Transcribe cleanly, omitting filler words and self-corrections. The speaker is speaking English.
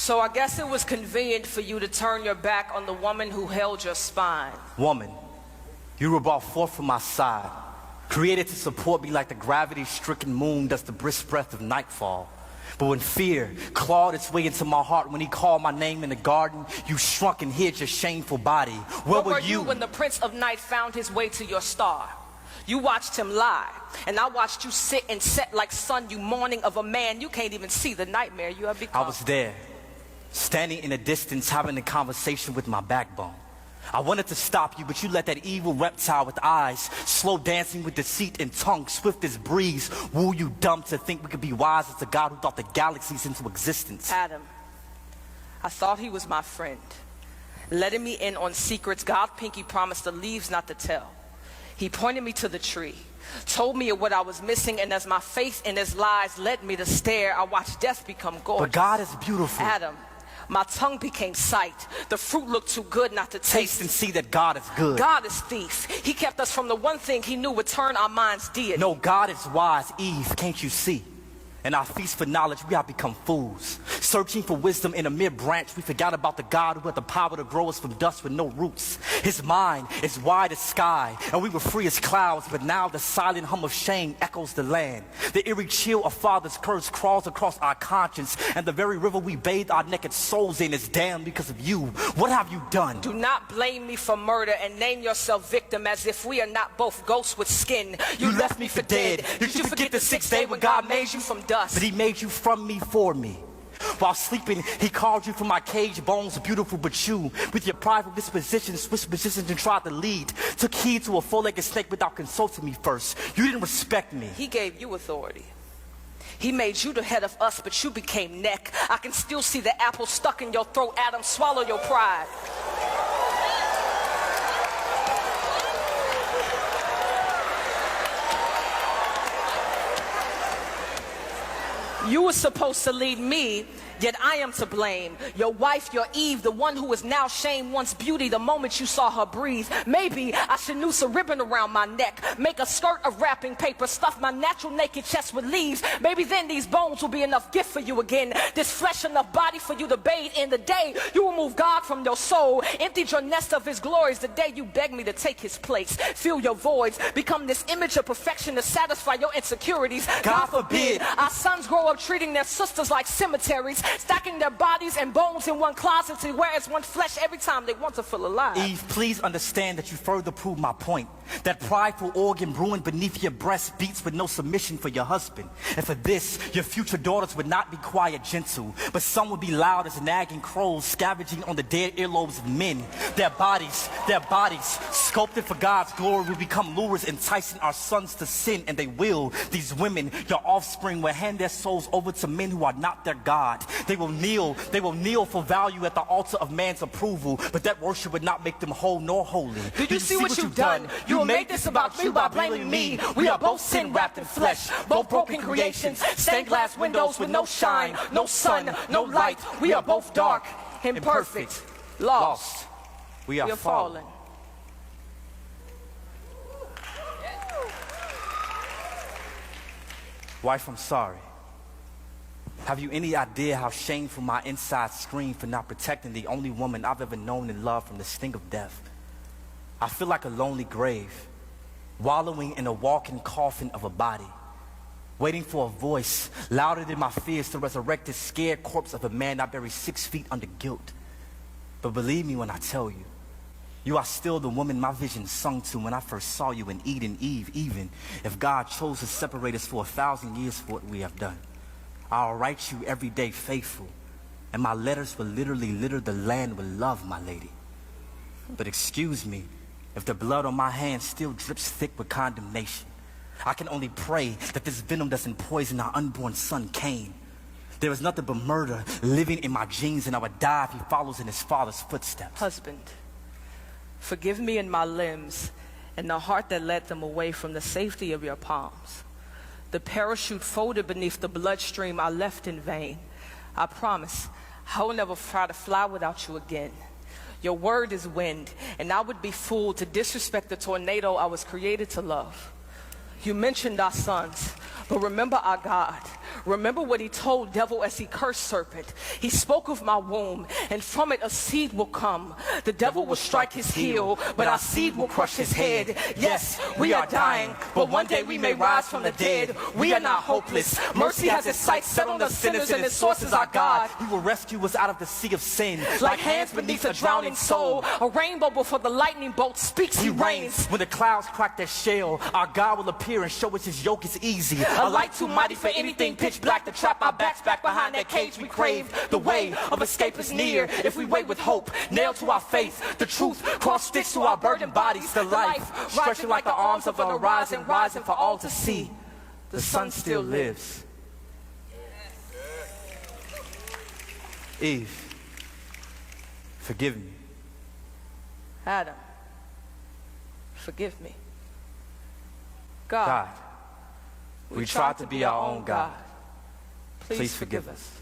So I guess it was convenient for you to turn your back on the woman who held your spine. Woman, you were brought forth from my side, created to support me like the gravity-stricken moon does the brisk breath of nightfall. But when fear clawed its way into my heart, when he called my name in the garden, you shrunk and hid your shameful body. Where were you when the Prince of Night found his way to your star? You watched him lie, and I watched you sit and set like sun, you mourning of a man you can't even see the nightmare you have become. I was there, standing in the distance, having a conversation with my backbone. I wanted to stop you, but you let that evil reptile with eyes, slow dancing with deceit and tongue, swift as breeze, woo you dumb to think we could be wise as the God who thought the galaxies into existence. Adam, I thought he was my friend, letting me in on secrets God Pinky promised the leaves not to tell. He pointed me to the tree, told me of what I was missing, and as my faith in his lies led me to stare, I watched death become gorgeous. But God is beautiful. Adam, my tongue became sight. The fruit looked too good not to taste. Taste and see that God is good. God is thief. He kept us from the one thing he knew would turn our minds deity. No, God is wise. Eve, can't you see? In our feast for knowledge, we have become fools. Searching for wisdom in a mere branch, we forgot about the God who had the power to grow us from dust with no roots. His mind is wide as sky, and we were free as clouds, but now the silent hum of shame echoes the land. The eerie chill of Father's curse crawls across our conscience, and the very river we bathe our naked souls in is damned because of you. What have you done? Do not blame me for murder and name yourself victim as if we are not both ghosts with skin. You left me for dead. Did you forget the sixth day when God made you from dust? But he made you from me for me. While sleeping, he called you from my cage bones, beautiful, but you, with your prideful disposition, switched positions and tried to lead. Took heed to a four-legged snake without consulting me first. You didn't respect me. He gave you authority. He made you the head of us, but you became neck. I can still see the apple stuck in your throat. Adam, swallow your pride. You were supposed to lead me, yet I am to blame. Your wife, your Eve, the one who is now shamed once beauty the moment you saw her breathe. Maybe I should noose a ribbon around my neck, make a skirt of wrapping paper, stuff my natural naked chest with leaves. Maybe then these bones will be enough gift for you again, this flesh enough body for you to bathe in. The day you remove God from your soul, emptied your nest of his glories, the day you beg me to take his place, fill your voids, become this image of perfection to satisfy your insecurities. God forbid. Our sons grow up treating their sisters like cemeteries, stacking their bodies and bones in one closet to wear as one flesh every time they want to feel alive. Eve, please understand that you further prove my point. That prideful organ brewing beneath your breast beats with no submission for your husband. And for this, your future daughters would not be quiet, gentle, but some would be loud as nagging crows scavenging on the dead earlobes of men. Their bodies, sculpted for God's glory, will become lures enticing our sons to sin, and they will. These women, your offspring, will hand their souls over to men who are not their God. They will kneel for value at the altar of man's approval, but that worship would not make them whole nor holy. Did you see what you've done? You made this about you by blaming me. We are both sin wrapped in flesh, both broken creations, stained glass windows with no shine, no sun, no light. We are both dark, imperfect, lost. We are fallen. Wife, I'm sorry. Have you any idea how shameful my inside scream for not protecting the only woman I've ever known and loved from the sting of death? I feel like a lonely grave, wallowing in a walking coffin of a body, waiting for a voice louder than my fears to resurrect the scared corpse of a man I buried 6 feet under guilt. But believe me when I tell you, you are still the woman my vision sung to when I first saw you in Eden, Eve, even if God chose to separate us for 1,000 years for what we have done. I'll write you every day faithful, and my letters will literally litter the land with love, my lady. But excuse me, if the blood on my hands still drips thick with condemnation, I can only pray that this venom doesn't poison our unborn son, Cain. There is nothing but murder living in my genes, and I would die if he follows in his father's footsteps. Husband, forgive me in my limbs and the heart that led them away from the safety of your palms. The parachute folded beneath the bloodstream I left in vain. I promise I will never try to fly without you again. Your word is wind, and I would be fooled to disrespect the tornado I was created to love. You mentioned our sons, but remember our God. Remember what he told devil as he cursed serpent. He spoke of my womb, and from it a seed will come. The devil will strike his heel, but our seed will crush his head. Yes, we are dying, but one day we may rise from the dead. We are not hopeless. Mercy has its sights set on the sinners, and its source is our God. He will rescue us out of the sea of sin. Like hands beneath a drowning soul, a rainbow before the lightning bolt speaks, he reigns. When the clouds crack their shell, our God will appear and show us his yoke is easy. A light too mighty for anything pitch black to trap our backs back behind that cage we crave. The way of escape is near if we wait with hope, nailed to our faith. The truth cross-stitched to our burdened bodies. The life stretching like the arms of an horizon, rising for all to see. The sun still lives. Eve, forgive me. Adam, forgive me. God, We tried to be our own God. Please forgive us.